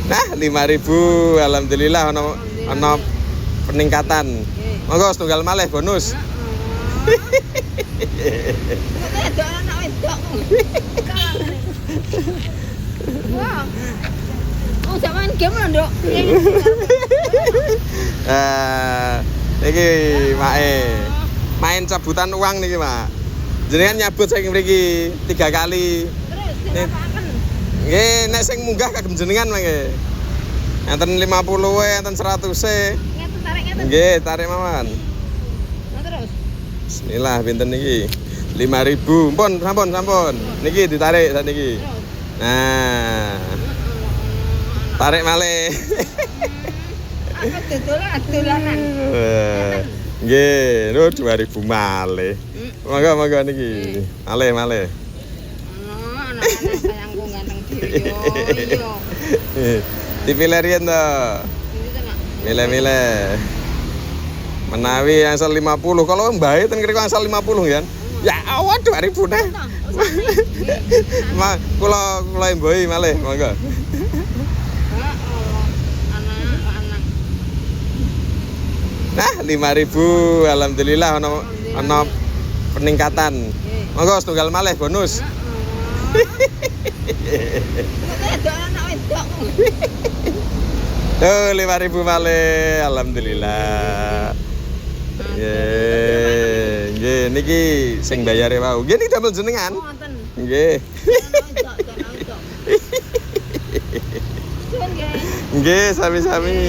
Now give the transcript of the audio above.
Nah, 5.000. Alhamdulillah ono peningkatan. Monggo setunggal malih bonus. Oh, zaman game lho, Nduk. Iki main cabutan uang niki, Mak. Jenengan nyabut saking mriki 3 kali. Terus diapaken? Nggih, nek sing munggah kagem jenengan mangke. Enten 50 enten 100 Ngeten tarik ngeten. Nggih, tarik mawon. Nah, terus. Bismillah, pinten niki? 5.000. Sampun. Niki ditarik sak niki. Terus. Nah, tarik malih. Apa dolanan? Nggih, 2.000 malih. Monggo niki. Malih. Anak-anak sayangku ganteng dhewe yo. Dipilih riyen to. Milih. Menawi angsal 50. Kalau mbae ten kira angsal 50 ya. Ya awak 2.000 neh. Kula mboi malih, monggo. Anak. Nah, 5.000. Alhamdulillah ono peningkatan. Monggo setunggal malih bonus. Tuh 5.000 malih. Alhamdulillah. Nggih, niki sing bayare wau. Nggih niki damel jenengan. Nggih. Nggih, sami-sami.